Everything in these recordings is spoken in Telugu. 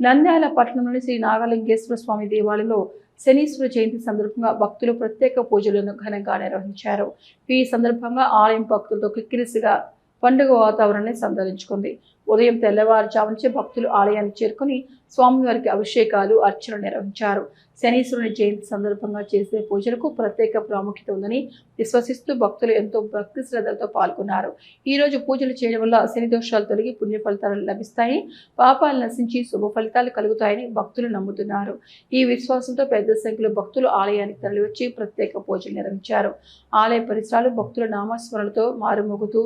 నంద్యాల పట్టణంలోని శ్రీ నాగలింగేశ్వర స్వామి దేవాలయంలో శనీశ్వర జయంతి సందర్భంగా భక్తులు ప్రత్యేక పూజలను ఘనంగా నిర్వహించారు. ఈ సందర్భంగా ఆలయం భక్తులతో కిక్కిరిసిగా పండుగ వాతావరణాన్ని సంతరించుకుంది. ఉదయం తెల్లవారుజాము నుంచి భక్తులు ఆలయాన్ని చేరుకుని స్వామివారికి అభిషేకాలు, అర్చనలు నిర్వహించారు. శనీశ్వరుని జయంతి సందర్భంగా చేసే పూజలకు ప్రత్యేక ప్రాముఖ్యత ఉందని విశ్వసిస్తూ భక్తులు ఎంతో భక్తి శ్రద్ధలతో పాల్గొన్నారు. ఈ రోజు పూజలు చేయడం వల్ల శని దోషాలు తొలగి పుణ్య ఫలితాలు లభిస్తాయి, పాపాలు నశించి శుభ ఫలితాలు కలుగుతాయని భక్తులు నమ్ముతున్నారు. ఈ విశ్వాసంతో పెద్ద సంఖ్యలో భక్తులు ఆలయానికి తరలివచ్చి ప్రత్యేక పూజలు నిర్వహించారు. ఆలయ పరిసరాలు భక్తుల నామస్మరణలతో మారుమోగుతూ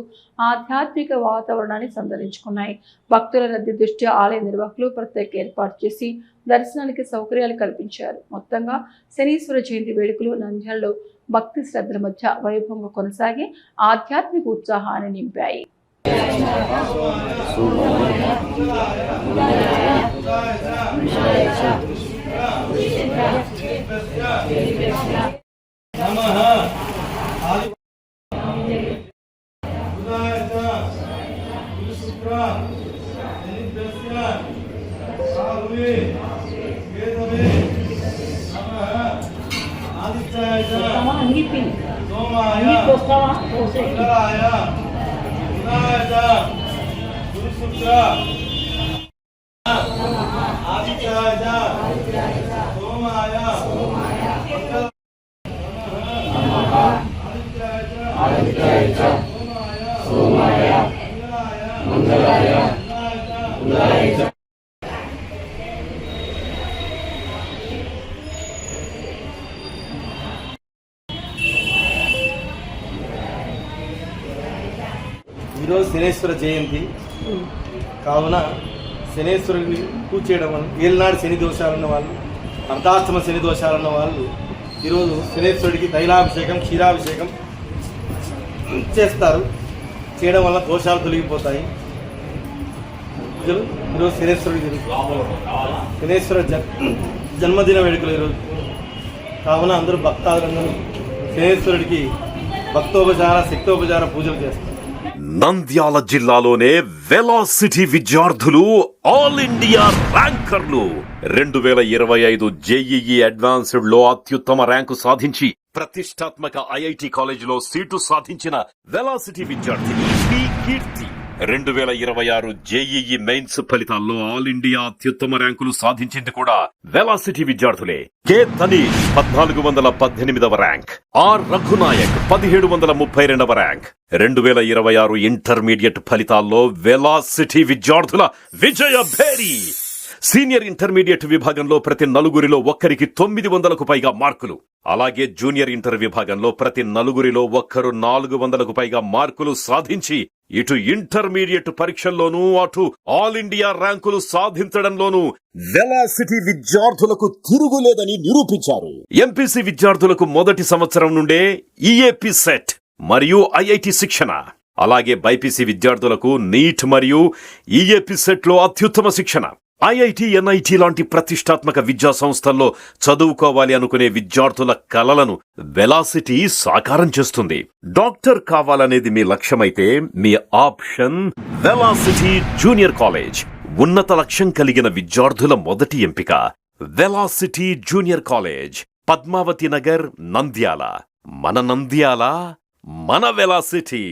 ఆధ్యాత్మిక వాతావరణాన్ని సంతరించుకున్నాయి. భక్తుల రద్దీ దృష్ట్యా ఆలయ నిర్వాహకులు ప్రత్యేక ఏర్పాటు చేసి దర్శనానికి సౌకర్యాలు కల్పించారు. మొత్తంగా శనీశ్వర జయంతి వేడుకలు నంద్యాలలో భక్తి శ్రద్ధల మధ్య వైభవంగా కొనసాగి ఆధ్యాత్మిక ఉత్సాహాన్ని నింపాయి. ఈరోజు శనేశ్వర జయంతి కావున శనేశ్వరుని పూజ చేయడం వల్ల ఏళ్ళనాడు శని దోషాలున్న వాళ్ళు, అర్ధాష్టమ శని దోషాలున్న వాళ్ళు ఈరోజు శనేశ్వరుడికి తైలాభిషేకం, క్షీరాభిషేకం చేస్తారు. చేయడం వల్ల దోషాలు తొలగిపోతాయి. ఈరోజు శనేశ్వర జన్మదిన వేడుకలు ఈరోజు కావున అందరూ భక్తాదులందరూ శనేశ్వరుడికి భక్తోపచార, శక్తోపచార పూజలు చేస్తారు. నంద్యాల జిల్లాలోనే వెలాసిటీ విద్యార్థులు ఆల్ ఇండియా ర్యాంకర్లు 2025 జేఈఈ అడ్వాన్స్డ్ లో అత్యుత్తమ ర్యాంకు సాధించి ప్రతిష్టాత్మక ఐఐటి కాలేజీలో సీటు సాధించిన వెలాసిటీ విద్యార్థి కీర్తి 2026 జేఈఈ మెయిన్స్ ఫలితాల్లో ఆల్ ఇండియా అత్యుత్తమ ర్యాంకులు సాధించింది కూడా వెలాసిటీ విద్యార్థులే. కె తనీష్ 1418వ ర్యాంక్, ఆర్ రఘునాయక్ 1732వ ర్యాంక్. 2026 ఇంటర్మీడియట్ ఫలితాల్లో వెలాసిటీ విద్యార్థుల విజయ భేరి. సీనియర్ ఇంటర్మీడియట్ విభాగంలో ప్రతి నలుగురిలో ఒక్కరికి 900కు పైగా మార్కులు. అలాగే జూనియర్ ఇంటర్ విభాగంలో ప్రతి నలుగురిలో ఒక్కరు 400కు పైగా మార్కులు సాధించి ఇటు ఇంటర్మీడియట్ పరీక్షల్లోనూ అటు ఆల్ ఇండియా ర్యాంకులు సాధించడంలోనూ వెలాసిటీ విద్యార్థులకు తిరుగులేదని నిరూపించారు. ఎంపీసీ విద్యార్థులకు మొదటి సంవత్సరం నుండే ఈఏపీ సెట్ మరియు ఐఐటి శిక్షణ, అలాగే బైపీసీ విద్యార్థులకు నీట్ మరియు ఈఏపీ సెట్ లో అత్యుత్తమ శిక్షణ. ఐఐటి, ఎన్ఐటి లాంటి ప్రతిష్టాత్మక విద్యా సంస్థల్లో చదువుకోవాలి అనుకునే విద్యార్థుల కలలను వెలాసిటీ సాకారం చేస్తుంది. డాక్టర్ కావాలనేది మీ లక్ష్యమైతే మీ ఆప్షన్ వెలాసిటీ జూనియర్ కాలేజ్. ఉన్నత లక్ష్యం కలిగిన విద్యార్థుల మొదటి ఎంపిక Velocity Junior College, Padmavathi Nagar, Nandyal. మన నంద్యాల, మన వెలాసిటీ.